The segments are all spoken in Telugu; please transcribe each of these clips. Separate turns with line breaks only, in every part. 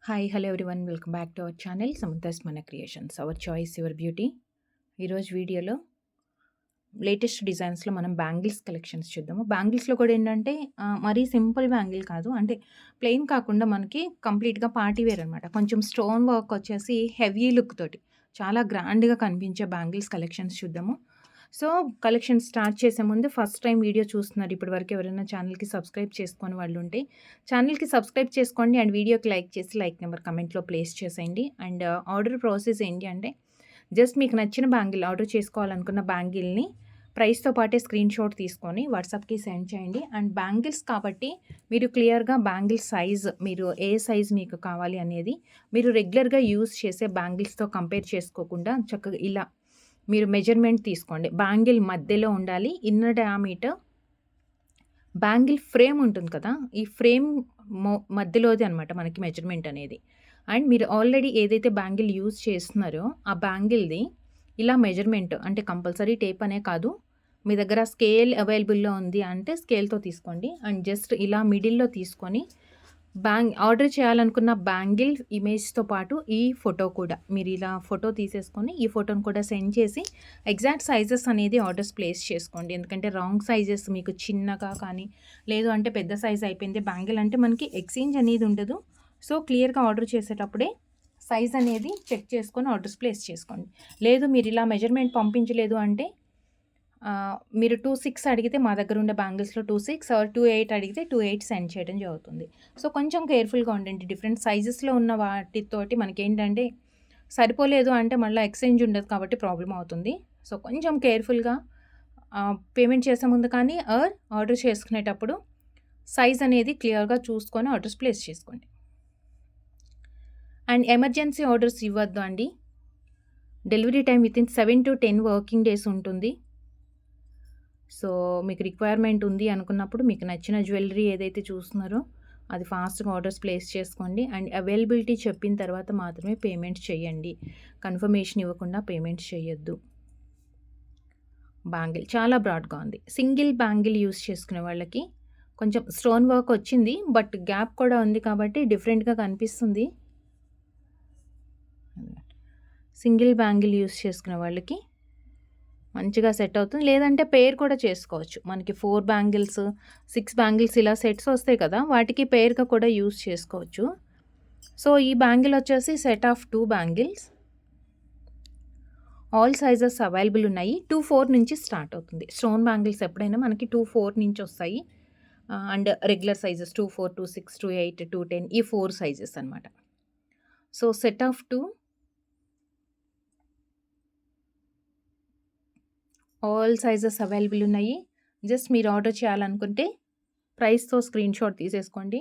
Hi hello everyone welcome back to our channel Samantha's మన creations our choice your beauty. ఈరోజు వీడియోలో లేటెస్ట్ డిజైన్స్లో మనం బ్యాంగిల్స్ కలెక్షన్స్ చూద్దాము. బ్యాంగిల్స్లో కూడా ఏంటంటే మరీ సింపుల్ బ్యాంగిల్ కాదు, అంటే ప్లెయిన్ కాకుండా మనకి కంప్లీట్గా పార్టీ వేర్ అనమాట. కొంచెం స్టోన్ వర్క్ వచ్చేసి హెవీ లుక్ తోటి చాలా గ్రాండ్గా కనిపించే బ్యాంగిల్స్ కలెక్షన్స్ చూద్దాము. సో కలెక్షన్ స్టార్ట్ చేసే ముందు ఫస్ట్ టైం వీడియో చూస్తున్నారు ఇప్పటివరకు ఎవరైనా ఛానల్కి సబ్స్క్రైబ్ చేసుకొని వాళ్ళు ఉంటే ఛానల్కి సబ్స్క్రైబ్ చేసుకోండి అండ్ వీడియోకి లైక్ చేసి లైక్ నెంబర్ కమెంట్లో ప్లేస్ చేసేయండి. అండ్ ఆర్డర్ ప్రాసెస్ ఏంటి అంటే జస్ట్ మీకు నచ్చిన బ్యాంగిల్ ఆర్డర్ చేసుకోవాలనుకున్న బ్యాంగిల్ని ప్రైస్తో పాటే స్క్రీన్ షాట్ తీసుకొని వాట్సాప్కి సెండ్ చేయండి. అండ్ బ్యాంగిల్స్ కాబట్టి మీరు క్లియర్గా బ్యాంగిల్ సైజ్ మీరు ఏ సైజ్ మీకు కావాలి అనేది మీరు రెగ్యులర్గా యూజ్ చేసే బ్యాంగిల్స్తో కంపేర్ చేసుకోకుండా చక్కగా ఇలా మీరు మెజర్మెంట్ తీసుకోండి. బ్యాంగిల్ మధ్యలో ఉండాలి. ఇన్నర్ డయామీటర్ బ్యాంగిల్ ఫ్రేమ్ ఉంటుంది కదా, ఈ ఫ్రేమ్ మధ్యలోది అనమాట మనకి మెజర్మెంట్ అనేది. అండ్ మీరు ఆల్రెడీ ఏదైతే బ్యాంగిల్ యూజ్ చేస్తున్నారో ఆ బ్యాంగిల్ది ఇలా మెజర్మెంట్ అంటే కంపల్సరీ టేప్ అనే కాదు, మీ దగ్గర స్కేల్ అవైలబుల్లో ఉంది అంటే స్కేల్తో తీసుకోండి. అండ్ జస్ట్ ఇలా మిడిల్లో తీసుకొని ఆర్డర్ చేయాలనుకున్న బ్యాంగిల్ ఇమేజ్తో పాటు ఈ ఫోటో కూడా మీరు ఇలా ఫోటో తీసేసుకొని ఈ ఫోటోని కూడా సెండ్ చేసి ఎగ్జాక్ట్ సైజెస్ అనేది ఆర్డర్స్ ప్లేస్ చేసుకోండి. ఎందుకంటే రాంగ్ సైజెస్ మీకు చిన్నగా కానీ లేదు అంటే పెద్ద సైజ్ అయిపోయింది బ్యాంగిల్ అంటే మనకి ఎక్స్చేంజ్ అనేది ఉండదు. సో క్లియర్గా ఆర్డర్ చేసేటప్పుడే సైజ్ అనేది చెక్ చేసుకొని ఆర్డర్స్ ప్లేస్ చేసుకోండి. లేదు మీరు ఇలా మెజర్మెంట్ పంపించలేదు అంటే మీరు 2.6 అడిగితే మా దగ్గర ఉండే బ్యాంగిల్స్లో 2.6 ఆర్ 2.8 అడిగితే 2.8 సెండ్ చేయడం జరుగుతుంది. సో కొంచెం కేర్ఫుల్గా ఉండండి. డిఫరెంట్ సైజెస్లో ఉన్న వాటితోటి మనకేంటంటే సరిపోలేదు అంటే మళ్ళీ ఎక్స్చేంజ్ ఉండదు కాబట్టి ప్రాబ్లం అవుతుంది. సో కొంచెం కేర్ఫుల్గా పేమెంట్ చేసే ముందు కానీ ఆర్డర్ చేసుకునేటప్పుడు సైజ్ అనేది క్లియర్గా చూసుకొని ఆర్డర్స్ ప్లేస్ చేసుకోండి. అండ్ ఎమర్జెన్సీ ఆర్డర్స్ ఇవ్వద్దు అండి. Delivery time within 7 to 10 working days ఉంటుంది. సో మీకు రిక్వైర్మెంట్ ఉంది అనుకున్నప్పుడు మీకు నచ్చిన జ్యువెలరీ ఏదైతే చూస్తున్నారో అది ఫాస్ట్గా ఆర్డర్స్ ప్లేస్ చేసుకోండి. అండ్ అవైలబిలిటీ చెప్పిన తర్వాత మాత్రమే పేమెంట్ చేయండి. కన్ఫర్మేషన్ ఇవ్వకుండా పేమెంట్ చేయొద్దు. బ్యాంగిల్ చాలా బ్రాడ్గా ఉంది. సింగిల్ బ్యాంగిల్ యూస్ చేసుకునే వాళ్ళకి కొంచెం స్టోన్ వర్క్ వచ్చింది, బట్ గ్యాప్ కూడా ఉంది కాబట్టి డిఫరెంట్గా కనిపిస్తుంది. సింగిల్ బ్యాంగిల్ యూస్ చేసుకునే వాళ్ళకి మంచిగా సెట్ అవుతుంది. లేదంటే పేర్ కూడా చేసుకోవచ్చు. మనకి 4 బ్యాంగిల్స్ 6 బ్యాంగిల్స్ ఇలా సెట్స్ వస్తాయి కదా, వాటికి పేర్గా కూడా యూస్ చేసుకోవచ్చు. సో ఈ బ్యాంగిల్ వచ్చేసి set of 2 bangles. All sizes available ఉన్నాయి. 2-4 నుంచి స్టార్ట్ అవుతుంది. స్టోన్ బ్యాంగిల్స్ ఎప్పుడైనా మనకి 2-4 నుంచి వస్తాయి. అండ్ రెగ్యులర్ సైజెస్ 2-4, 2-6, 2-8, 2-10 ఈ 4 సైజెస్ అనమాట. So set of 2 all sizes available ఉన్నాయి. జస్ట్ మీరు ఆర్డర్ చేయాలనుకుంటే ప్రైస్తో స్క్రీన్ షాట్ తీసేసుకోండి.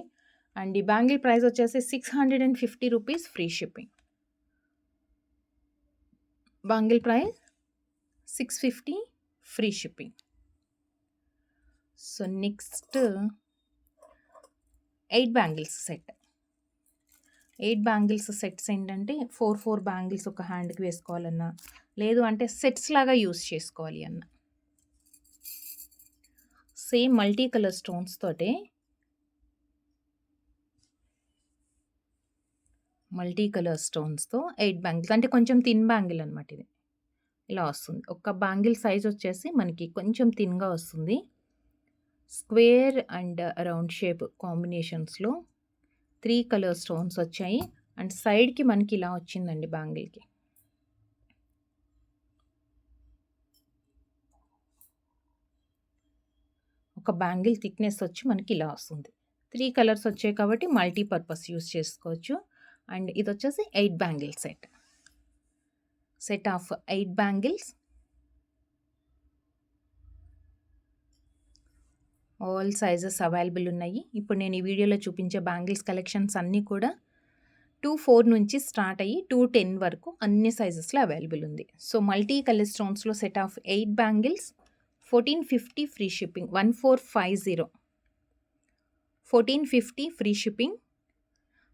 అండ్ ఈ బ్యాంగిల్ ప్రైస్ వచ్చేసి 650 rupees free shipping. Bangle price 650 free shipping. So next 8 bangles set. 8 bangles sets ఏంటంటే 4 బ్యాంగిల్స్ ఒక హ్యాండ్కి వేసుకోవాలన్నా లేదు అంటే సెట్స్ లాగా యూస్ చేసుకోవాలి అన్న సేమ్ మల్టీ కలర్ స్టోన్స్ తోటే మల్టీ కలర్ స్టోన్స్తో 8 బ్యాంగిల్స్ అంటే కొంచెం థిన్ బ్యాంగిల్ అనమాట. ఇది ఇలా వస్తుంది. ఒక బ్యాంగిల్ సైజ్ వచ్చేసి మనకి కొంచెం థిన్గా వస్తుంది. స్క్వేర్ అండ్ రౌండ్ షేప్ కాంబినేషన్స్లో 3 కలర్ స్టోన్స్ వచ్చాయి. అండ్ సైడ్కి మనకి ఇలా వచ్చిందండి బ్యాంగిల్కి. ఒక బ్యాంగిల్ థిక్నెస్ వచ్చి మనకి ఇలా వస్తుంది. 3 కలర్స్ వచ్చాయి కాబట్టి మల్టీపర్పస్ యూస్ చేసుకోవచ్చు. అండ్ ఇది వచ్చేసి 8 bangle set of 8 bangles. All sizes available ఉన్నాయి. ఇప్పుడు నేను ఈ వీడియోలో చూపించే బ్యాంగిల్స్ కలెక్షన్స్ అన్నీ కూడా 2-4 నుంచి స్టార్ట్ అయ్యి 2-10 వరకు అన్ని సైజెస్లో అవైలబుల్ ఉంది. సో మల్టీ కలర్ స్టోన్స్లో set of 8 bangles 1450 free shipping. 1450 1450 free shipping.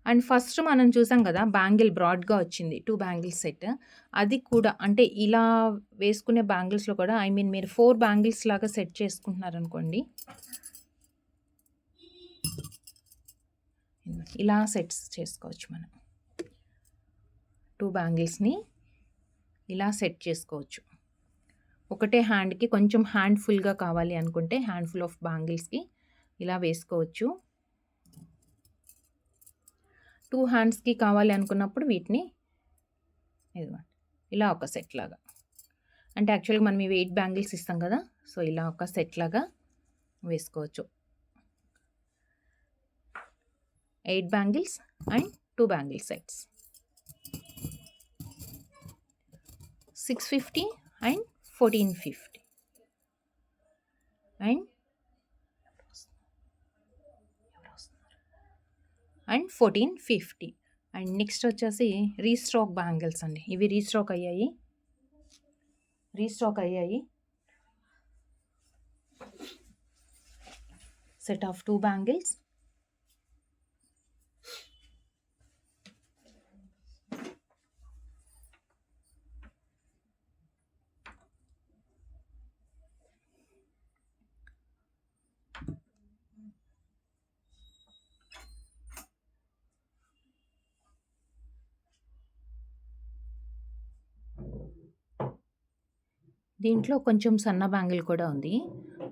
And first మనం చూసాం కదా బ్యాంగిల్ బ్రాడ్గా వచ్చింది 2 బ్యాంగిల్స్ సెట్. అది కూడా అంటే ఇలా వేసుకునే బ్యాంగిల్స్లో కూడా మీరు 4 బ్యాంగిల్స్ లాగా సెట్ చేసుకుంటున్నారనుకోండి, ఇలా సెట్స్ చేసుకోవచ్చు మనం. 2 బ్యాంగిల్స్‌ని ఇలా సెట్ చేసుకోవచ్చు. ఒకటే హ్యాండ్‌కి కొంచెం హ్యాండ్‌ఫుల్‌గా కావాలి అనుకుంటే హ్యాండ్‌ఫుల్ ఆఫ్ బ్యాంగిల్స్‌కి ఇలా వేసుకోవచ్చు. 2 హ్యాండ్స్‌కి కావాలి అనుకున్నప్పుడు వీటిని ఇదిగోండి ఇలా ఒక సెట్ లాగా. అంటే యాక్చువల్‌గా మనం ఇవి 8 బ్యాంగిల్స్ ఇస్తాం కదా! సో, ఇలా ఒక సెట్ లాగా వేసుకోవచ్చు. 8 bangles and 2 bangle sets. 650 and 1450 and 1450 and next వచ్చేసి రీస్టాక్ బ్యాంగిల్స్ అండి. ఇవి రీస్టాక్ అయ్యాయి. Set of 2 bangles. దీంట్లో కొంచెం సన్న బ్యాంగిల్ కూడా ఉంది.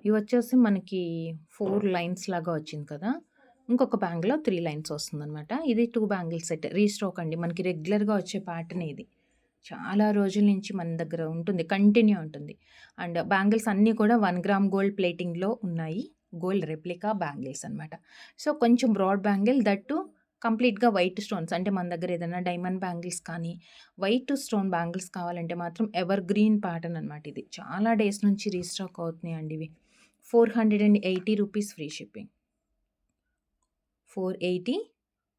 ఇవి వచ్చేసి మనకి 4 లైన్స్ లాగా వచ్చింది కదా! ఇంకొక బ్యాంగిల్‌లో 3 లైన్స్ వస్తుందనమాట. ఇది 2 బ్యాంగిల్ సెట్ రీస్టాక్ అండి. మనకి రెగ్యులర్‌గా వచ్చే ప్యాటర్న్ ఇది. చాలా రోజుల నుంచి మన దగ్గర ఉంటుంది. కంటిన్యూ ఉంటుంది. అండ్ బ్యాంగిల్స్ అన్నీ కూడా 1 గ్రామ్ గోల్డ్ ప్లేటింగ్‌లో ఉన్నాయి. గోల్డ్ రెప్లికా బ్యాంగిల్స్ అనమాట. సో, కొంచెం బ్రాడ్ బ్యాంగిల్ దట్ టూ కంప్లీట్‌గా వైట్ స్టోన్స్. అంటే మన దగ్గర ఏదైనా డైమండ్ బ్యాంగిల్స్ కానీ, వైట్ స్టోన్ బ్యాంగిల్స్ కావాలంటే మాత్రం ఎవర్ గ్రీన్ ప్యాటర్న్ అనమాట ఇది. చాలా డేస్ నుంచి రీస్టాక్ అవుతున్నాయండి ఇవి. 480 rupees free shipping. 480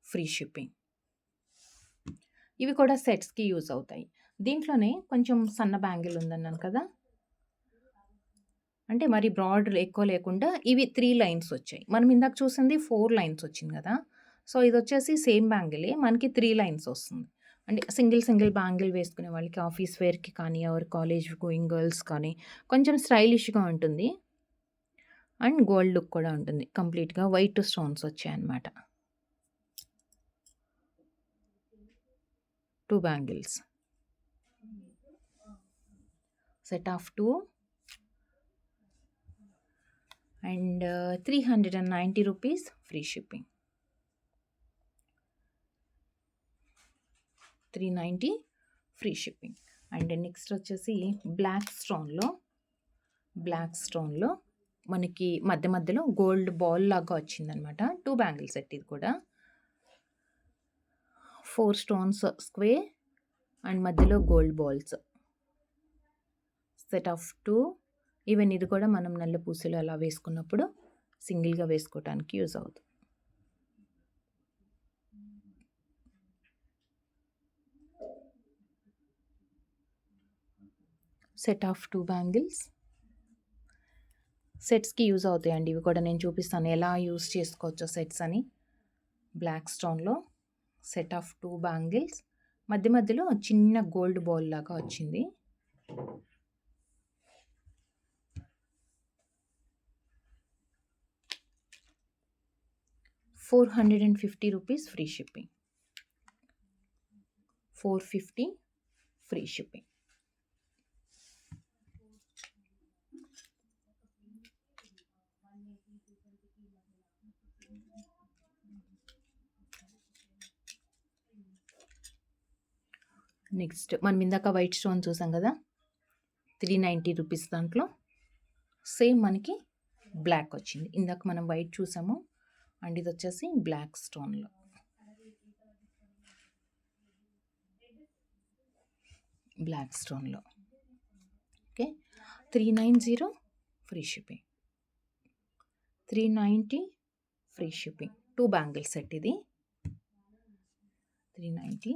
free shipping. ఇవి కూడా సెట్స్‌కి యూజ్ అవుతాయి. దీంట్లోనే కొంచెం సన్న బ్యాంగిల్ ఉందన్నాను కదా! అంటే మరి బ్రాడ్ ఎక్కువ లేకుండా ఇవి 3 లైన్స్ వచ్చాయి. మనం ఇందాక చూసింది 4 లైన్స్ వచ్చింది కదా! సో, ఇదొచ్చేసి సేమ్ బ్యాంగిలే మనకి 3 లైన్స్ వస్తుంది. అంటే సింగిల్ బ్యాంగిల్ వేసుకునే వాళ్ళకి ఆఫీస్ వేర్‌కి కానీ, ఆర్ కాలేజ్ గోయింగ్ గర్ల్స్ కానీ కొంచెం స్టైలిష్‌గా ఉంటుంది. అండ్ గోల్డ్ లుక్ కూడా ఉంటుంది. కంప్లీట్‌గా వైట్ స్టోన్స్ వచ్చాయన్నమాట. 2 bangles. Set of 2 and 390 rupees free shipping. 390 free shipping. And next వచ్చేసి బ్లాక్ స్టోన్‌లో మనకి మధ్యలో గోల్డ్ బాల్ లాగా వచ్చిందనమాట. 2 బ్యాంగిల్ సెట్ ఇది కూడా. 4 స్టోన్స్ స్క్వేర్ అండ్ మధ్యలో gold balls. Set of 2. Even ఇది కూడా మనం నల్ల పూసలు అలా వేసుకున్నప్పుడు సింగిల్‌గా వేసుకోవటానికి యూజ్ అవుతుంది. Set of 2 bangles. సెట్స్‌కి యూజ్ అవుతాయండి. ఇవి కూడా నేను చూపిస్తాను ఎలా యూజ్ చేసుకోవచ్చో సెట్స్ అని. బ్లాక్ స్టోన్‌లో సెట్ ఆఫ్ 2 బ్యాంగిల్స్. మధ్యలో చిన్న గోల్డ్ బాల్ లాగా వచ్చింది. ₹450 free shipping. 450 free shipping. Next మనం ఇందాక వైట్ స్టోన్ చూసాం కదా! 390 రూపీస్ దాంట్లో సేమ్ మనకి బ్లాక్ వచ్చింది. ఇందాక మనం వైట్ చూసాము అండ్ ఇది వచ్చేసి బ్లాక్ స్టోన్‌లో. Okay. 390 free shipping. 390 free shipping. 2 bangle set ఇది. 390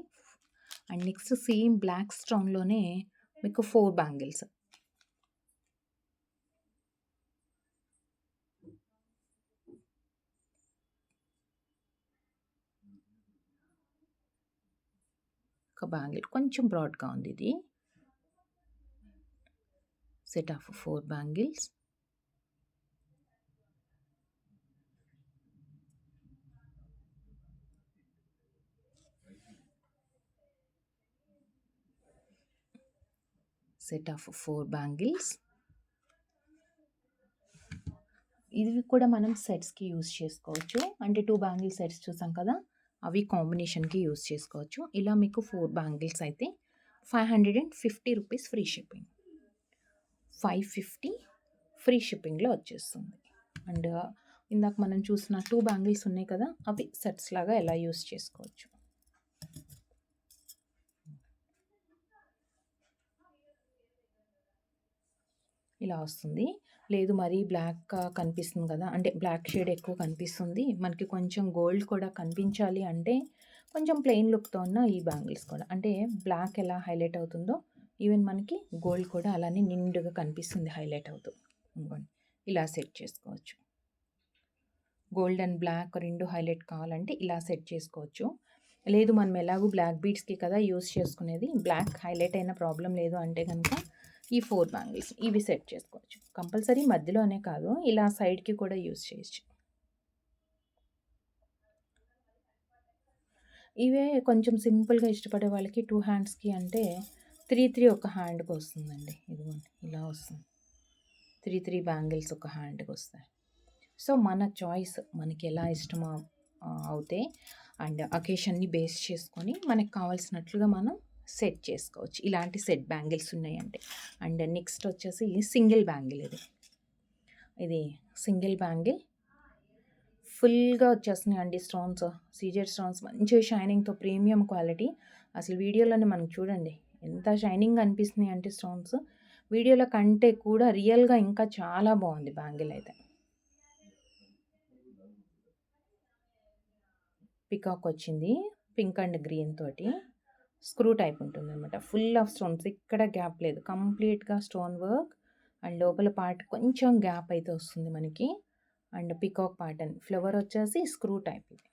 అండ్ నెక్స్ట్ సేమ్ బ్లాక్ స్టోన్‌లోనే మీకు 4 బ్యాంగిల్స్. ఒక బ్యాంగిల్ కొంచెం బ్రాడ్‌గా ఉంది ఇది. Set of 4 bangles. Set of 4 bangles. ఇవి కూడా మనం సెట్స్‌కి యూజ్ చేసుకోవచ్చు. అంటే 2 బ్యాంగిల్ సెట్స్ చూసాం కదా! అవి కాంబినేషన్‌కి యూజ్ చేసుకోవచ్చు. ఇలా మీకు 4 బ్యాంగిల్స్ అయితే 550 రూపీస్ ఫ్రీ షిప్పింగ్. 550 ఫ్రీ షిప్పింగ్‌లో వచ్చేస్తుంది. అండ్ ఇందాక మనం చూసిన 2 బ్యాంగిల్స్ ఉన్నాయి కదా! అవి సెట్స్ లాగా ఎలా యూజ్ చేసుకోవచ్చు. ఇలా వస్తుంది. లేదు మరీ బ్లాక్‌గా కనిపిస్తుంది కదా! అంటే బ్లాక్ షేడ్ ఎక్కువ కనిపిస్తుంది. మనకి కొంచెం గోల్డ్ కూడా కనిపించాలి అంటే కొంచెం ప్లెయిన్ లుక్‌తో ఉన్న ఈ బ్యాంగిల్స్ కూడా. అంటే బ్లాక్ ఎలా హైలైట్ అవుతుందో ఈవెన్ మనకి గోల్డ్ కూడా అలానే నిండుగా కనిపిస్తుంది హైలైట్ అవుతూ. ఇదిగోండి ఇలా సెట్ చేసుకోవచ్చు. గోల్డ్ అండ్ బ్లాక్ 2 హైలైట్ కావాలంటే ఇలా సెట్ చేసుకోవచ్చు. లేదు మనం ఎలాగో బ్లాక్ బీడ్స్‌కి కదా యూజ్ చేసుకునేది. బ్లాక్ హైలైట్ అయిన ప్రాబ్లమ్ లేదు అంటే గనుక ఈ 4 బ్యాంగిల్స్ ఇవి సెట్ చేసుకోవచ్చు. కంపల్సరీ మధ్యలోనే కాదు ఇలా సైడ్‌కి కూడా యూజ్ చేయొచ్చు. ఇవే కొంచెం సింపుల్‌గా ఇష్టపడే వాళ్ళకి 2 హ్యాండ్స్‌కి అంటే 3 ఒక హ్యాండ్‌కి వస్తుందండి. ఇదిగోండి ఇలా వస్తుంది. 3 బ్యాంగిల్స్ ఒక హ్యాండ్‌కి వస్తాయి. సో మన చాయిస్ మనకి ఎలా ఇష్టమో అవుతే అండ్ అకేషన్ని బేస్ చేసుకొని మనకు కావాల్సినట్లుగా మనం సెట్ చేసుకోవచ్చు. ఇలాంటి సెట్ బ్యాంగిల్స్ ఉన్నాయంటే. అండ్ నెక్స్ట్ వచ్చేసి సింగిల్ బ్యాంగిల్ ఇది సింగిల్ బ్యాంగిల్ ఫుల్గా వచ్చేస్తున్నాయండి స్టోన్స్. సీజెడ్ స్టోన్స్ మంచి షైనింగ్తో ప్రీమియం క్వాలిటీ. అసలు వీడియోలోనే మనం చూడండి ఎంత షైనింగ్ అనిపిస్తున్నాయి అంటే స్టోన్స్. వీడియోలో కంటే కూడా రియల్గా ఇంకా చాలా బాగుంది బ్యాంగిల్ అయితే. పికాక్ వచ్చింది పింక్ అండ్ గ్రీన్ తోటి. స్క్రూ టైప్ ఉంటుందన్నమాట. ఫుల్ ఆఫ్ స్టోన్స్, ఇక్కడ గ్యాప్ లేదు. కంప్లీట్‌గా స్టోన్ వర్క్ అండ్ లోపల పార్ట్ కొంచెం గ్యాప్ అయితే వస్తుంది మనకి. అండ్ పికాక్ ప్యాటర్న్ ఫ్లవర్ వచ్చేసి స్క్రూ టైప్ ఇది.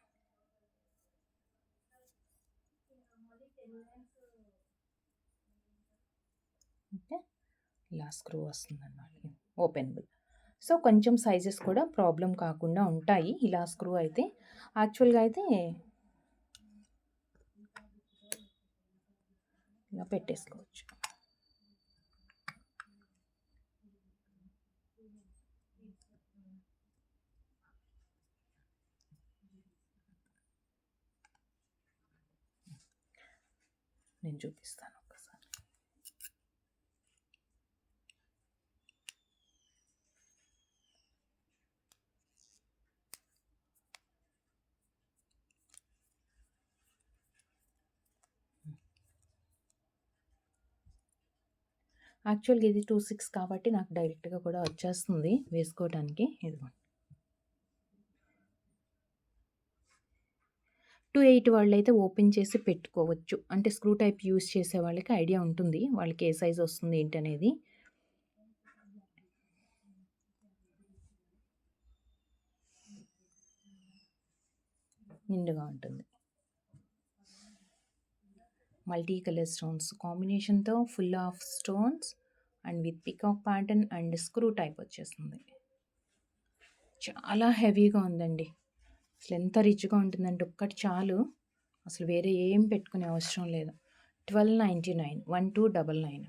ఓకే, ఇలా స్క్రూ వస్తుందన్నమాట. ఓపెనబుల్. సో కొంచెం సైజెస్ కూడా ప్రాబ్లం కాకుండా ఉంటాయి ఇలా స్క్రూ అయితే. యాక్చువల్గా అయితే ఇలా పెట్టేసుకోవచ్చు. నేను చూపిస్తాను ఒకసారి. యాక్చువల్గా ఇది 26 కాబట్టి నాకు డైరెక్ట్గా కూడా వచ్చేస్తుంది వేసుకోవడానికి. ఇదిగోండి 28 వాళ్ళైతే ఓపెన్ చేసి పెట్టుకోవచ్చు. అంటే స్క్రూ టైప్ యూజ్ చేసే వాళ్ళకి ఐడియా ఉంటుంది. వాళ్ళకి ఏ సైజ్ వస్తుంది ఏంటనేది. నిండుగా ఉంటుంది. మల్టీ కలర్ స్టోన్స్ కాంబినేషన్తో full of stones and with peacock pattern and screw type వచ్చేస్తుంది. చాలా హెవీగా ఉందండి. అసలు ఎంత రిచ్గా ఉంటుందంటే ఒక్కటి చాలు, అసలు వేరే ఏం పెట్టుకునే అవసరం లేదు. 1299 1299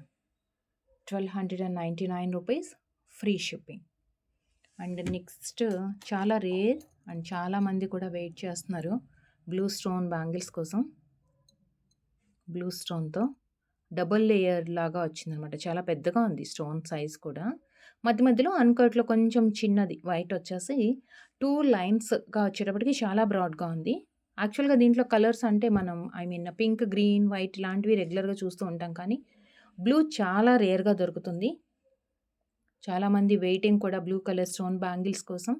1299 rupees free shipping. And next చాలా రేర్ అండ్ చాలామంది కూడా వెయిట్ చేస్తున్నారు బ్లూ స్టోన్ బ్యాంగిల్స్ కోసం. బ్లూ స్టోన్తో డబుల్ లేయర్ లాగా వచ్చిందనమాట. చాలా పెద్దగా ఉంది స్టోన్ సైజ్ కూడా. మధ్య మధ్యలో అన్కట్లో కొంచెం చిన్నది వైట్ వచ్చేసి 2 లైన్స్గా వచ్చేటప్పటికి చాలా బ్రాడ్గా ఉంది. యాక్చువల్గా దీంట్లో కలర్స్ అంటే మనం పింక్, గ్రీన్, వైట్ ఇలాంటివి రెగ్యులర్గా చూస్తూ ఉంటాం. కానీ బ్లూ చాలా రేర్గా దొరుకుతుంది. చాలామంది వెయిటింగ్ కూడా బ్లూ కలర్ స్టోన్ బ్యాంగిల్స్ కోసం.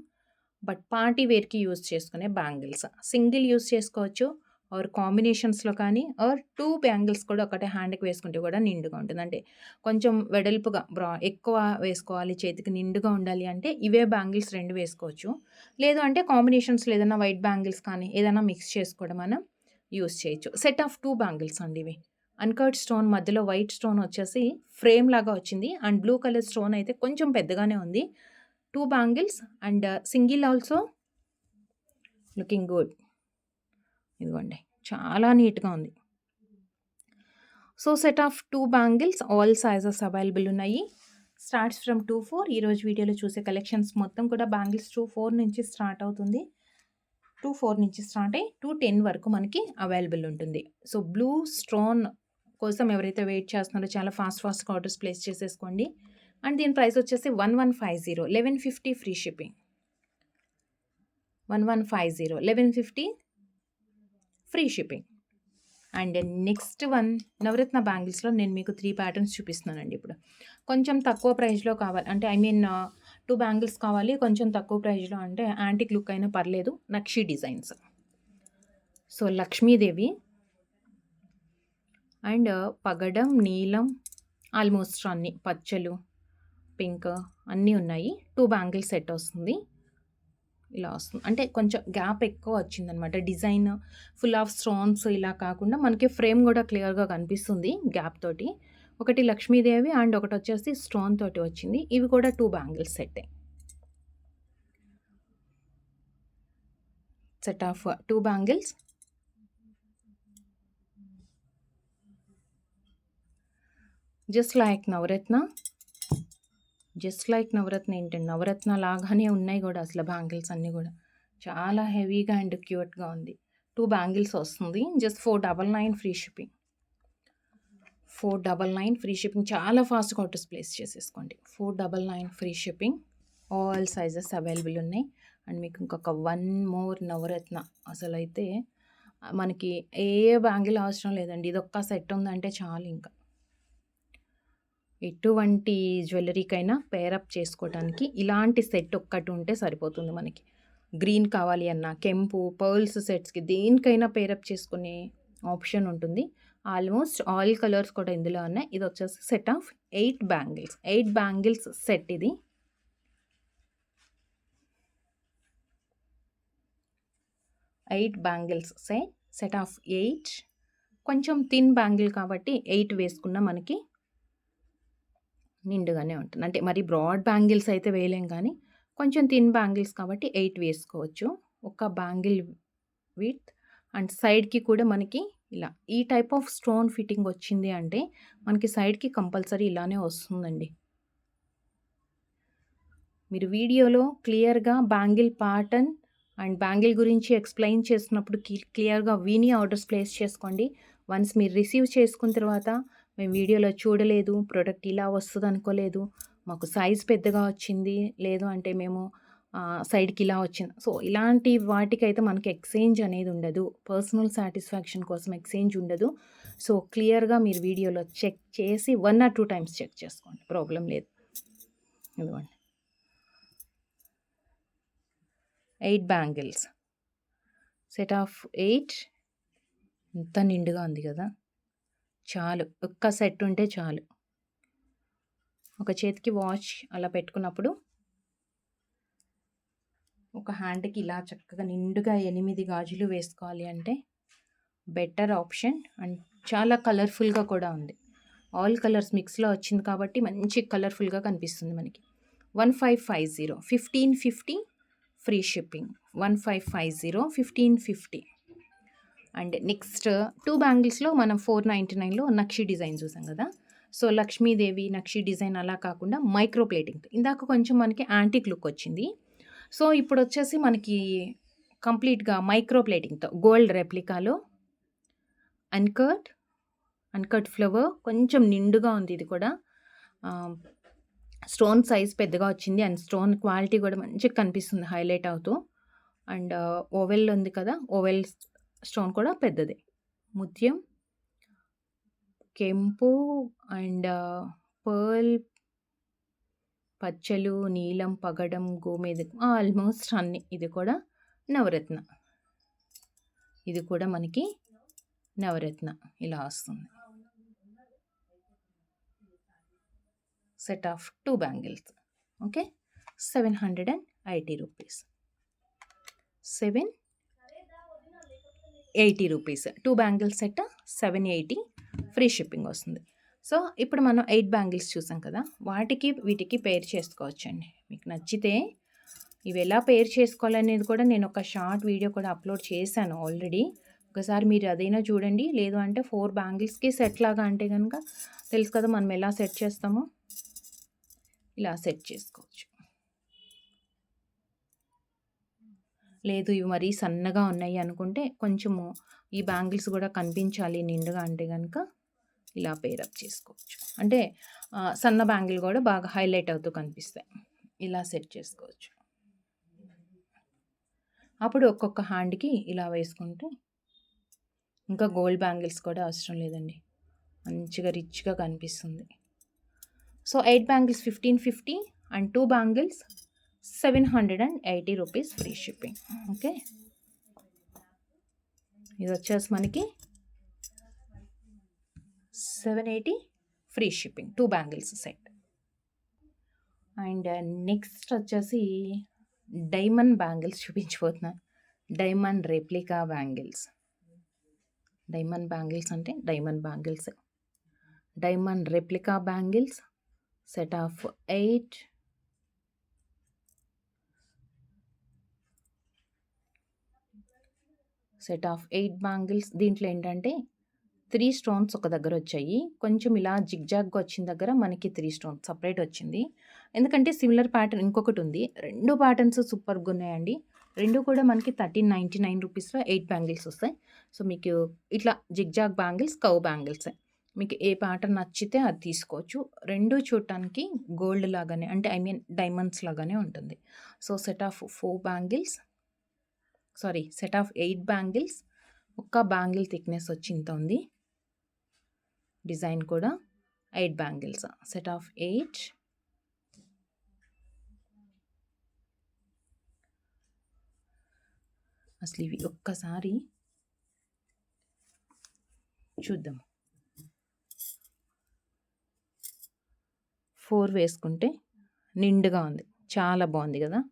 బట్ పార్టీ వేర్కి యూజ్ చేసుకునే బ్యాంగిల్స్ సింగిల్ యూజ్ చేసుకోవచ్చు ఆర్ కాంబినేషన్స్లో కానీ ఆర్ 2 బ్యాంగిల్స్ కూడా ఒకటే హ్యాండ్కి వేసుకుంటే కూడా నిండుగా ఉంటుంది. అంటే కొంచెం వెడల్పుగా ఎక్కువ వేసుకోవాలి, చేతికి నిండుగా ఉండాలి అంటే ఇవే బ్యాంగిల్స్ 2 వేసుకోవచ్చు. లేదు అంటే కాంబినేషన్స్లో ఏదైనా వైట్ బ్యాంగిల్స్ కానీ ఏదైనా మిక్స్ చేసుకోవడం మనం యూజ్ చేయొచ్చు. సెట్ ఆఫ్ 2 బ్యాంగిల్స్ అండి ఇవి. అన్కట్ స్టోన్ మధ్యలో వైట్ స్టోన్ వచ్చేసి ఫ్రేమ్ లాగా వచ్చింది అండ్ బ్లూ కలర్ స్టోన్ అయితే కొంచెం పెద్దగానే ఉంది. 2 bangles and single also looking good. ఇదిగోండి చాలా నీట్గా ఉంది. So set of 2 bangles all sizes available ఉన్నాయి. Starts from 2-4. ఈరోజు వీడియోలో చూసే కలెక్షన్స్ మొత్తం కూడా బ్యాంగిల్స్ 2-4 నుంచి స్టార్ట్ అవుతుంది. 2-4 నుంచి స్టార్ట్ అయ్యి 2-10 వరకు మనకి అవైలబుల్ ఉంటుంది. సో బ్లూ స్టోన్ కోసం ఎవరైతే వెయిట్ చేస్తున్నారో చాలా ఫాస్ట్‌గా ఆర్డర్స్ ప్లేస్ చేసేసుకోండి. అండ్ దీని ప్రైస్ వచ్చేసి 1150, 1150 free shipping. 1150, 1150 free shipping. And next one Navaratna బ్యాంగిల్స్‌లో నేను మీకు 3 ప్యాటర్న్స్ చూపిస్తున్నానండి ఇప్పుడు. కొంచెం తక్కువ ప్రైస్‌లో కావాలి అంటే 2 బ్యాంగిల్స్ కావాలి కొంచెం తక్కువ ప్రైస్‌లో అంటే యాంటిక్ లుక్ అయినా పర్లేదు. నక్షి డిజైన్స్. సో లక్ష్మీదేవి అండ్ పగడం, నీలం ఆల్మోస్ట్ అన్నీ పచ్చలు, పింక్ అన్నీ ఉన్నాయి. 2 బ్యాంగిల్ సెట్ వస్తుంది. ఇలా వస్తుంది. అంటే కొంచెం గ్యాప్ ఎక్కువ వచ్చిందనమాట. డిజైన్ ఫుల్ ఆఫ్ స్టోన్స్ ఇలా కాకుండా మనకి ఫ్రేమ్ కూడా క్లియర్‌గా కనిపిస్తుంది గ్యాప్ తోటి. ఒకటి లక్ష్మీదేవి అండ్ ఒకటొచ్చేసి స్టోన్ తోటి వచ్చింది. ఇవి కూడా 2 బ్యాంగిల్స్ సెట్టే. Set of 2 bangles. Just like Navaratna. Just like Navaratna ఏంటండి, నవరత్న లాగానే ఉన్నాయి కూడా అసలు బ్యాంగిల్స్ అన్నీ కూడా. చాలా హెవీగా అండ్ క్యూట్‌గా ఉంది. 2 బ్యాంగిల్స్ వస్తుంది. Just 499 free shipping. 499 free shipping. చాలా ఫాస్ట్‌గా ఆర్డర్స్ ప్లేస్ చేసేసుకోండి. 499 free shipping. All sizes available ఉన్నాయి. అండ్ మీకు ఇంకొక 1 మోర్ నవరత్న. అసలైతే మనకి ఏ బ్యాంగిల్ అవసరం లేదండి. ఇదొక్క సెట్ ఉందంటే చాలు ఇంకా. ఎటువంటి జ్యువెలరీకైనా పేరప్ చేసుకోవటానికి ఇలాంటి సెట్ ఒక్కటి ఉంటే సరిపోతుంది మనకి. గ్రీన్ కావాలి అన్నా, కెంపు, పర్ల్స్ సెట్స్‌కి దేనికైనా పేరప్ చేసుకునే ఆప్షన్ ఉంటుంది. ఆల్మోస్ట్ ఆల్ కలర్స్ కూడా ఇందులో ఉన్నాయి. ఇది వచ్చేసి set of 8 bangles. 8 bangles set ఇది. Eight bangles set of 8. కొంచెం థిన్ బ్యాంగిల్ కాబట్టి 8 వేసుకున్నా మనకి నిండుగానే ఉంటుంది. అంటే మరి బ్రాడ్ బ్యాంగిల్స్ అయితే వేయలేం కానీ కొంచెం థిన్ బ్యాంగిల్స్ కాబట్టి 8 వేసుకోవచ్చు. ఒక బ్యాంగిల్ విడ్త్ అండ్ సైడ్‌కి కూడా మనకి ఇలా ఈ టైప్ ఆఫ్ స్టోన్ ఫిట్టింగ్ వచ్చింది అంటే మనకి సైడ్‌కి కంపల్సరీ ఇలానే వస్తుందండి. మీరు వీడియోలో క్లియర్‌గా బ్యాంగిల్ ప్యాటర్న్ అండ్ బ్యాంగిల్ గురించి ఎక్స్‌ప్లెయిన్ చేస్తున్నప్పుడు క్లియర్‌గా విని ఆర్డర్స్ ప్లేస్ చేసుకోండి. వన్స్ మీరు రిసీవ్ చేసుకున్న తర్వాత మేము వీడియోలో చూడలేదు, ప్రోడక్ట్ ఇలా వస్తుంది అనుకోలేదు, మాకు సైజ్ పెద్దగా వచ్చింది, లేదు అంటే మేము సైడ్‌కి ఇలా వచ్చింది. సో ఇలాంటి వాటికైతే మనకి ఎక్స్చేంజ్ అనేది ఉండదు. పర్సనల్ సాటిస్ఫాక్షన్ కోసం ఎక్స్చేంజ్ ఉండదు. సో క్లియర్‌గా మీరు వీడియోలో చెక్ చేసి 1 ఆర్ 2 టైమ్స్ చెక్ చేసుకోండి. ప్రాబ్లం లేదు. ఇదిగోండి 8 బ్యాంగిల్స్. Set of 8. ఎంత నిండుగా ఉంది కదా! చాలు. ఒక్క సెట్ ఉంటే చాలు. ఒక చేతికి వాచ్ అలా పెట్టుకున్నప్పుడు ఒక హ్యాండ్‌కి ఇలా చక్కగా నిండుగా 8 గాజులు వేసుకోవాలి అంటే బెటర్ ఆప్షన్. అండ్ చాలా కలర్‌ఫుల్‌గా కూడా ఉంది. ఆల్ కలర్స్ మిక్స్‌లో వచ్చింది కాబట్టి మంచి కలర్‌ఫుల్‌గా కనిపిస్తుంది మనకి. 1550, 1550 ఫ్రీ షిప్పింగ్. 1550, 1550. అండ్ నెక్స్ట్ 2 బ్యాంగిల్స్‌లో మనం 499లో నక్షి డిజైన్ చూసాం కదా! సో లక్ష్మీదేవి నక్షి డిజైన్ అలా కాకుండా మైక్రో ప్లేటింగ్. ఇందాక కొంచెం మనకి యాంటిక్ లుక్ వచ్చింది. సో ఇప్పుడు వచ్చేసి మనకి కంప్లీట్‌గా మైక్రో ప్లేటింగ్‌తో గోల్డ్ రెప్లికాలో అన్కట్ ఫ్లవర్ కొంచెం నిండుగా ఉంది ఇది కూడా. స్టోన్ సైజ్ పెద్దగా వచ్చింది అండ్ స్టోన్ క్వాలిటీ కూడా మంచిగా కనిపిస్తుంది హైలైట్ అవుతూ. అండ్ ఓవెల్ ఉంది కదా! ఓవెల్ స్టోన్ కూడా పెద్దదే. ముత్యం, కెంపు అండ్ పర్ల్, పచ్చలు, నీలం, పగడం, గోమేద ఆల్మోస్ట్ అన్నీ. ఇది కూడా నవరత్న. ఇది కూడా మనకి నవరత్న ఇలా వస్తుంది. Set of 2 bangles. Okay. 780 rupees. 780 rupees. 2 bangles set 780 free shipping వస్తుంది. సో ఇప్పుడు మనం 8 బ్యాంగిల్స్ చూసాం కదా! వాటికి వీటికి పేర్ చేసుకోవచ్చండి. మీకు నచ్చితే ఇవి ఎలా పేర్ చేసుకోవాలనేది కూడా నేను ఒక షార్ట్ వీడియో కూడా అప్లోడ్ చేశాను ఆల్రెడీ. ఒకసారి మీరు అదైనా చూడండి. లేదు అంటే 4 బ్యాంగిల్స్‌కి సెట్ లాగా అంటే గనక తెలుసు కదా మనం ఎలా సెట్ చేస్తామో. ఇలా సెట్ చేసుకోవచ్చు. లేదు ఇవి మరీ సన్నగా ఉన్నాయి అనుకుంటే కొంచెము ఈ బ్యాంగిల్స్ గూడా కనిపించాలి నిండుగా అంటే గనక ఇలా పేరప్ చేసుకోవచ్చు. అంటే సన్న బ్యాంగిల్ గూడా బాగా హైలైట్ అవుతూ కనిపిస్తాయి. ఇలా సెట్ చేసుకోవచ్చు. అప్పుడు ఒక్కొక్క హ్యాండ్‌కి ఇలా వేసుకుంటే ఇంకా గోల్డ్ బ్యాంగిల్స్ కూడా అవసరం లేదండి. మంచిగా రిచ్‌గా కనిపిస్తుంది. So 8 bangles 1550 and 2 bangles 780 rupees free shipping. Okay. ఇది వచ్చేసి మనకి 780 free shipping 2 bangles set. And next వచ్చేసి డైమండ్ బ్యాంగిల్స్ చూపించబోతున్నాను. Diamond replica bangles. Diamond bangles అంటే diamond bangles. Diamond replica bangles set of 8. Set of 8 bangles. దీంట్లో ఏంటంటే 3 స్టోన్స్ ఒక దగ్గర వచ్చాయి. కొంచెం ఇలా జిగ్జాగ్‌గా వచ్చిన దగ్గర మనకి 3 స్టోన్స్ సెపరేట్ వచ్చింది. ఎందుకంటే సిమిలర్ ప్యాటర్న్ ఇంకొకటి ఉంది. 2 ప్యాటర్న్స్ సూపర్‌గా ఉన్నాయండి. 2 కూడా మనకి 1399 రూపీస్‌లో 8 బ్యాంగిల్స్ వస్తాయి. సో మీకు ఇట్లా జిగ్జాగ్ బ్యాంగిల్స్, కర్వ్ బ్యాంగిల్సే. మీకు ఏ ప్యాటర్న్ నచ్చితే అది తీసుకోవచ్చు. 2 చూడటానికి గోల్డ్ లాగానే అంటే ఐ మీన్ డైమండ్స్ లాగానే ఉంటుంది. So set of 4 bangles set of 8 bangles. ఒక్క బ్యాంగిల్ థిక్‌నెస్ వచ్చి ఇంత ఉంది. డిజైన్ కూడా 8 బ్యాంగిల్స్. Set of 8. అసలు ఇవి ఒక్కసారి చూద్దాం. 4 వేసుకుంటే నిండుగా ఉంది. చాలా బాగుంది కదా!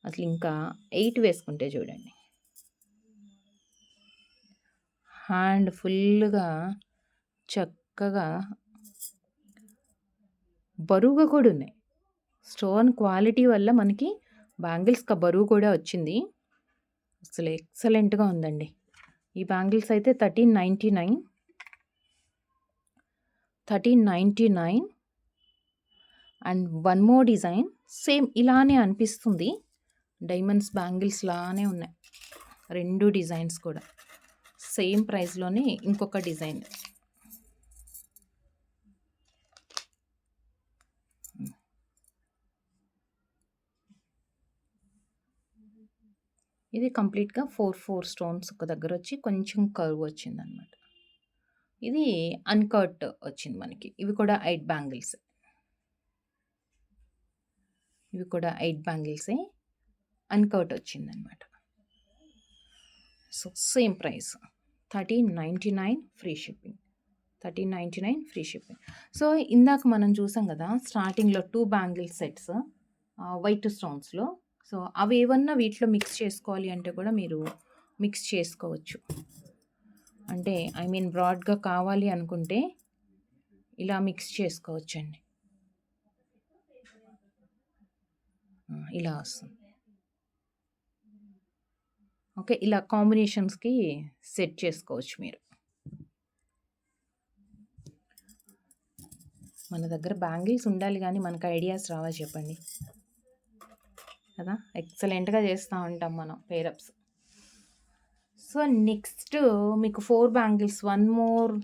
అసలు ఇంకా 8 వేసుకుంటే చూడండి. హ్యాండ్ ఫుల్‌గా చక్కగా బరువుగా కూడా ఉన్నాయి. స్టోన్ క్వాలిటీ వల్ల మనకి బ్యాంగిల్స్‌కి బరువు కూడా వచ్చింది. అసలు ఎక్సలెంట్‌గా ఉందండి. ఈ బ్యాంగిల్స్ అయితే 1399 and one more design same ఇలానే అనిపిస్తుంది. డైమండ్స్ బ్యాంగిల్స్ లానే ఉన్నాయి. 2 డిజైన్స్ కూడా సేమ్ ప్రైస్‌లోనే ఇంకొక డిజైన్. ఇది కంప్లీట్‌గా 4 స్టోన్స్ ఒక దగ్గర వచ్చి కొంచెం కర్వ్ వచ్చిందనమాట. ఇది అన్‌కట్ వచ్చింది మనకి. ఇవి కూడా 8 బ్యాంగిల్స్. ఇవి కూడా 8 బ్యాంగిల్సే. అన్‌కట్ వచ్చిందనమాట. So same price 1399 free shipping. 1399 free shipping. So ఇందాక మనం చూసాం కదా స్టార్టింగ్‌లో 2 బ్యాంగిల్ సెట్స్ వైట్ స్టోన్స్‌లో. సో అవి ఏమన్నా వీటిలో మిక్స్ చేసుకోవాలి అంటే కూడా మీరు మిక్స్ చేసుకోవచ్చు. అంటే ఐ మీన్ బ్రాడ్‌గా కావాలి అనుకుంటే ఇలా మిక్స్ చేసుకోవచ్చండి. ఇలా వస్తుంది. ఓకే. ఇలా కాంబినేషన్స్‌కి సెట్ చేసుకోవచ్చు మీరు. మన దగ్గర బ్యాంగిల్స్ ఉండాలి కానీ మనకు ఐడియాస్ రావా చెప్పండి కదా! ఎక్సలెంట్‌గా చేస్తూ ఉంటాం మనం పేరప్స్. సో నెక్స్ట్ మీకు 4 bangles one more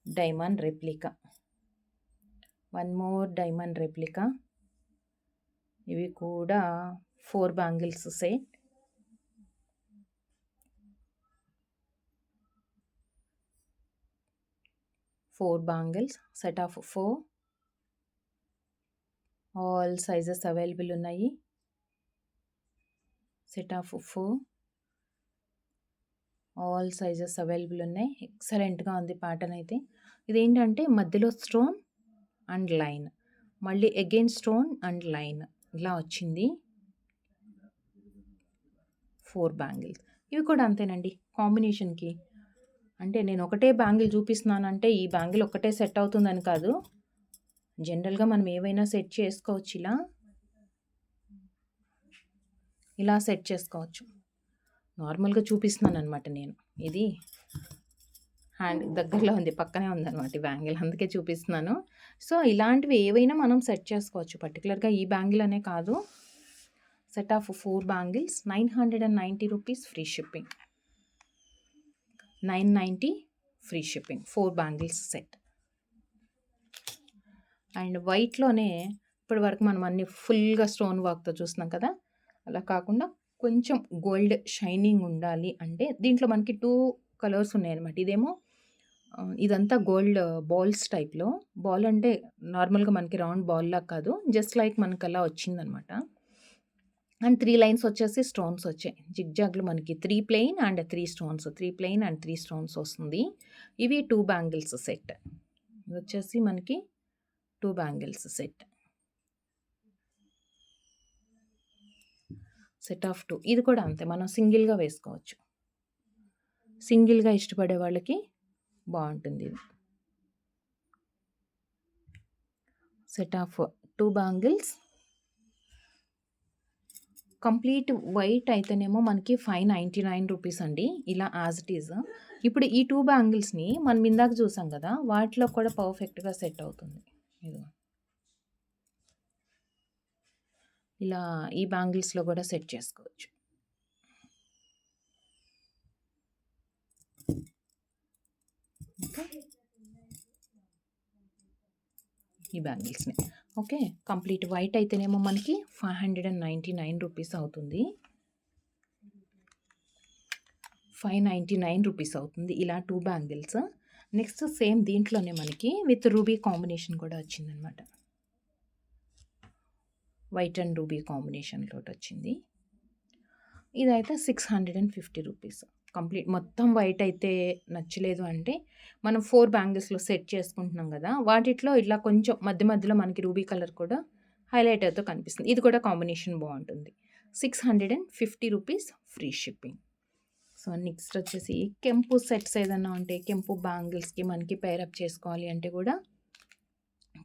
diamond replica. ఇవి కూడా 4 bangles set. Four bangles set of 4. All sizes available ఉన్నాయి. Set of 4. All sizes available ఉన్నాయి. ఎక్సలెంట్‌గా ఉంది ప్యాటర్న్ అయితే. ఇదేంటంటే మధ్యలో స్టోన్ అండ్ లైన్, మళ్ళీ అగైన్ స్టోన్ అండ్ లైన్ ఇలా వచ్చింది. 4 బ్యాంగిల్స్. ఇవి కూడా అంతేనండి కాంబినేషన్‌కి. అంటే నేను ఒకటే బ్యాంగిల్ చూపిస్తున్నానంటే ఈ బ్యాంగిల్ ఒక్కటే సెట్ అవుతుందని కాదు. జనరల్‌గా మనం ఏవైనా సెట్ చేసుకోవచ్చు ఇలా. ఇలా సెట్ చేసుకోవచ్చు. నార్మల్‌గా చూపిస్తున్నాననమాట నేను. ఇది హ్యాండ్ దగ్గరలో ఉంది. పక్కనే ఉందనమాట ఈ బ్యాంగిల్. అందుకే చూపిస్తున్నాను. సో, ఇలాంటివి ఏవైనా మనం సెట్ చేసుకోవచ్చు. పర్టిక్యులర్‌గా ఈ బ్యాంగిల్ అనే కాదు. Set of 4 bangles 990 rupees free shipping. 990 free shipping. 4 bangles set. And వైట్‌లోనే ఇప్పటి వరకు మనం అన్ని ఫుల్‌గా స్టోన్ వర్క్‌తో చూస్తున్నాం కదా! అలా కాకుండా కొంచెం గోల్డ్ షైనింగ్ ఉండాలి అంటే దీంట్లో మనకి 2 కలర్స్ ఉన్నాయన్నమాట. ఇదేమో ఇదంతా గోల్డ్ బాల్స్ టైప్‌లో. బాల్ అంటే నార్మల్‌గా మనకి రౌండ్ బాల్‌లా కాదు. జస్ట్ లైక్ మనకలా వచ్చిందనమాట. అండ్ 3 లైన్స్ వచ్చేసి స్టోన్స్ వచ్చాయి. జిగ్‌జాగ్‌లో మనకి 3 plain and 3 stones. 3 plain and 3 stones వస్తుంది. ఇవి 2 బ్యాంగిల్స్ సెట్. ఇదొచ్చేసి మనకి 2 బ్యాంగిల్స్ సెట్. Set of 2. ఇది కూడా అంతే. మనం సింగిల్‌గా వేసుకోవచ్చు. సింగిల్‌గా ఇష్టపడే వాళ్ళకి బావుంటుంది ఇది. Set of 2 bangles. Complete white అయితేనేమో మనకి 599 రూపీస్ అండి. ఇలా యాజ్ ఇట్ ఈజ్. ఇప్పుడు ఈ 2 బ్యాంగిల్స్‌ని మనం ఇందాక చూసాం కదా! వాటిలో కూడా పర్ఫెక్ట్‌గా సెట్ అవుతుంది. ఇదిగో. ఇలా ఈ బ్యాంగిల్స్‌లో కూడా సెట్ చేసుకోవచ్చు. ఓకే. ఈ బ్యాంగిల్స్‌ని. ఓకే. కంప్లీట్ వైట్ అయితేనేమో మనకి 599 రూపీస్ అవుతుంది. 599 రూపీస్ అవుతుంది. ఇలా 2 బ్యాంగిల్స్. నెక్స్ట్ సేమ్ దీంట్లోనే మనకి విత్ రూబీ కాంబినేషన్ కూడా వచ్చిందనమాట. వైట్ అండ్ రూబీ కాంబినేషన్ తోటొచ్చింది. ఇదైతే 650 రూపీస్. కంప్లీట్ మొత్తం వైట్ అయితే నచ్చలేదు అంటే మనం 4 బ్యాంగిల్స్‌లో సెట్ చేసుకుంటున్నాం గదా! వాటిట్లో ఇట్లా కొంచెం మధ్య మధ్యలో మనకి రూబీ కలర్ కూడా హైలైట్ అవుతూ కనిపిస్తుంది. ఇది కూడా కాంబినేషన్ బావుంటుంది. 650 rupees free shipping. So, next వచ్చేసి కెంపు సెట్స్ ఏదన్నా ఉంటే కెంపు బ్యాంగిల్స్‌కి మనకి పేరప్ చేసుకోవాలి అంటే కూడా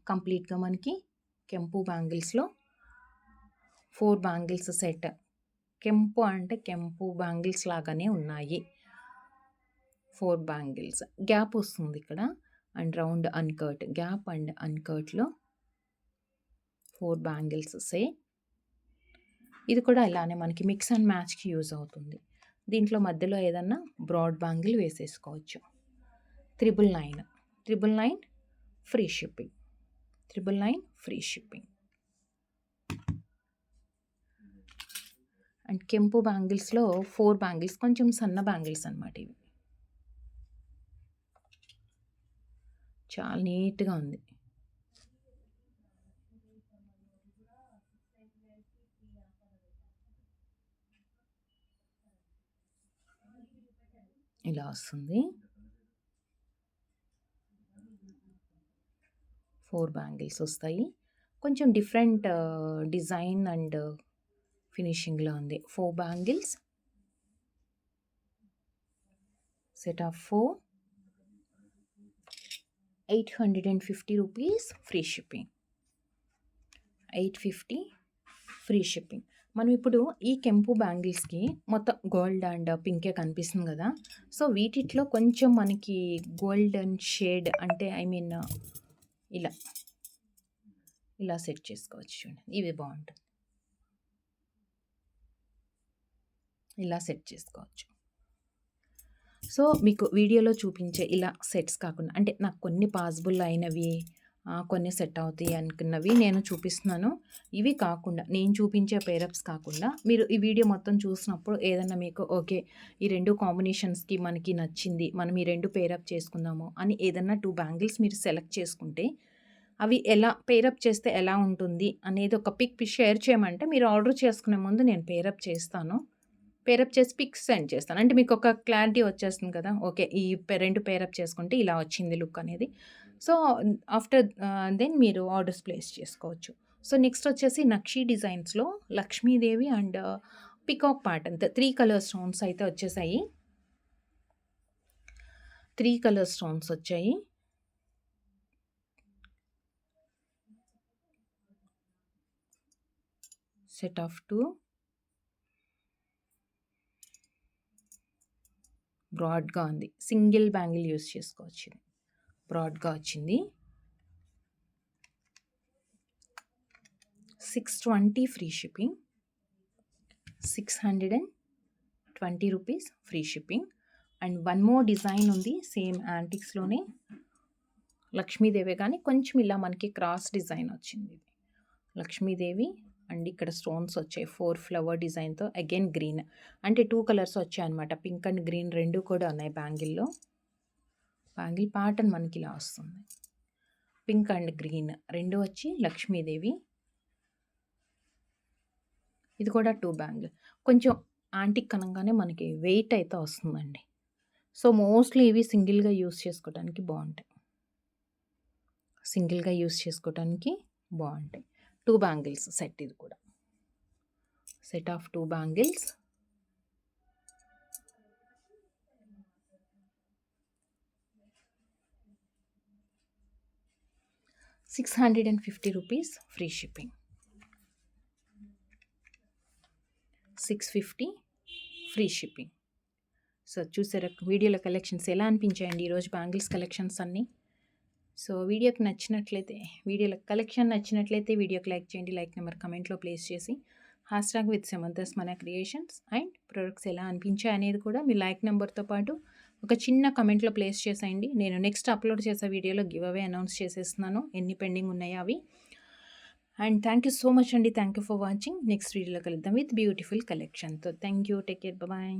కంప్లీట్‌గా మనకి కెంపు బ్యాంగిల్స్‌లో 4 బ్యాంగిల్స్ సెట్. కెంపు అంటే కెంపు బ్యాంగిల్స్ లాగానే ఉన్నాయి. 4 బ్యాంగిల్స్. గ్యాప్ వస్తుంది ఇక్కడ. And round uncut. Gap and అన్‌కట్‌లో 4 బ్యాంగిల్స్ సెట్. ఇది కూడా ఇలానే మనకి మిక్స్ అండ్ మ్యాచ్‌కి యూజ్ అవుతుంది. దీంట్లో మధ్యలో ఏదన్నా బ్రాడ్ బ్యాంగిల్ వేసేసుకోవచ్చు. 999. 999 free shipping. 999 free shipping. And కెంపు బ్యాంగిల్స్‌లో 4 బ్యాంగిల్స్ కొంచెం సన్న బ్యాంగిల్స్ అనమాట ఇవి. చాలా నీట్‌గా ఉంది. ఇలా వస్తుంది. 4 బ్యాంగిల్స్ వస్తాయి. కొంచెం డిఫరెంట్ డిజైన్ అండ్ ఫినిషింగ్‌లో ఉంది. 4 bangles. Set of 4. 850 rupees free shipping. 850 free shipping. మనం ఇప్పుడు ఈ కెంపు బ్యాంగిల్స్‌కి మొత్తం గోల్డ్ అండ్ పింకే కనిపిస్తుంది గదా! సో, వీటిట్లో కొంచెం మనకి గోల్డెన్ షేడ్ అంటే ఐ మీన్ ఇలా, ఇలా సెట్ చేసుకోవచ్చు చూడండి. ఇవి బావుంటుంది. ఇలా సెట్ చేసుకోవచ్చు. సో, మీకు వీడియోలో చూపించే ఇలా సెట్స్ కాకుండా అంటే నాకు కొన్ని పాసిబుల్ అయినవి కొన్ని సెట్ అవుతాయి అనుకున్నవి నేను చూపిస్తున్నాను. ఇవి కాకుండా నేను చూపించే పేరప్స్ కాకుండా మీరు ఈ వీడియో మొత్తం చూసినప్పుడు ఏదన్నా మీకు ఓకే. ఈ 2 కాంబినేషన్స్‌కి మనకి నచ్చింది. మనం ఈ 2 పేరప్ చేసుకుందాము అని ఏదన్నా 2 బ్యాంగిల్స్ మీరు సెలెక్ట్ చేసుకుంటే అవి ఎలా పేరప్ చేస్తే ఎలా ఉంటుంది అనేది ఒక పిక్ షేర్ చేయమంటే మీరు ఆర్డర్ చేసుకునే ముందు నేను పేరప్ చేస్తాను. పేరప్ చేసి పిక్స్ సెండ్ చేస్తాను. అంటే మీకు ఒక క్లారిటీ వచ్చేస్తుంది కదా! ఓకే. ఈ 2 పేరప్ చేసుకుంటే ఇలా వచ్చింది లుక్ అనేది. సో, ఆఫ్టర్ దెన్ మీరు ఆర్డర్స్ ప్లేస్ చేసుకోవచ్చు. సో, నెక్స్ట్ వచ్చేసి నక్షి డిజైన్స్‌లో Lakshmidevi and peacock pattern 3 colour stones అయితే వచ్చేసాయి. 3 కలర్ స్టోన్స్ వచ్చాయి. Set of 2. బ్రాడ్‌గా ఉంది. సింగిల్ బ్యాంగిల్ యూజ్ చేసుకోవచ్చు ఇది. బ్రాడ్‌గా వచ్చింది. 620 free shipping. 620 rupees free shipping. And one more design ఉంది సేమ్ యాంటిక్స్‌లోనే. లక్ష్మీదేవే కానీ కొంచెం ఇలా మనకి క్రాస్ డిజైన్ వచ్చింది. లక్ష్మీదేవి అండ్ ఇక్కడ స్టోన్స్ వచ్చాయి 4 ఫ్లవర్ డిజైన్‌తో. Again green. అంటే 2 కలర్స్ వచ్చాయన్నమాట. పింక్ అండ్ గ్రీన్ 2 కూడా ఉన్నాయి బ్యాంగిల్‌లో. బ్యాంగిల్ ప్యాటర్న్ మనకి ఇలా వస్తుంది. పింక్ అండ్ గ్రీన్ 2 వచ్చి లక్ష్మీదేవి. ఇది కూడా 2 బ్యాంగిల్. కొంచెం యాంటిక్ కనంగానే మనకి వెయిట్ అయితే వస్తుందండి. సో, మోస్ట్‌లీ ఇవి సింగిల్‌గా యూజ్ చేసుకోవడానికి బావుంటాయి. సింగిల్‌గా యూజ్ చేసుకోవడానికి బావుంటాయి. 2 బ్యాంగిల్స్ సెట్ ఇది కూడా. Set of 2 bangles. ₹650 free shipping. 650 free shipping. So, చూసారా వీడియోలో కలెక్షన్స్ ఎలా అనిపించాయండి ఈరోజు బ్యాంగిల్స్ కలెక్షన్స్ అన్నీ. సో, వీడియోకి నచ్చినట్లయితే వీడియోలో కలెక్షన్ నచ్చినట్లయితే వీడియోకి లైక్ చేయండి. లైక్ నెంబర్ కమెంట్లో ప్లేస్ చేసి #with సమంతాస్ మన క్రియేషన్స్ అండ్ ప్రొడక్ట్స్ ఎలా అనిపించాయి అనేది కూడా మీ లైక్ నెంబర్తో పాటు ఒక చిన్న కమెంట్లో ప్లేస్ చేసేయండి. నేను నెక్స్ట్ అప్లోడ్ చేసే వీడియోలో గివ్ అవే అనౌన్స్ చేసేస్తున్నాను. ఎన్ని పెండింగ్ ఉన్నాయో అవి. And thank you so much అండి. Thank you for watching. Next వీడియోలో కలుద్దాం విత్ బ్యూటిఫుల్ కలెక్షన్తో. Thank you. Take care. Bye.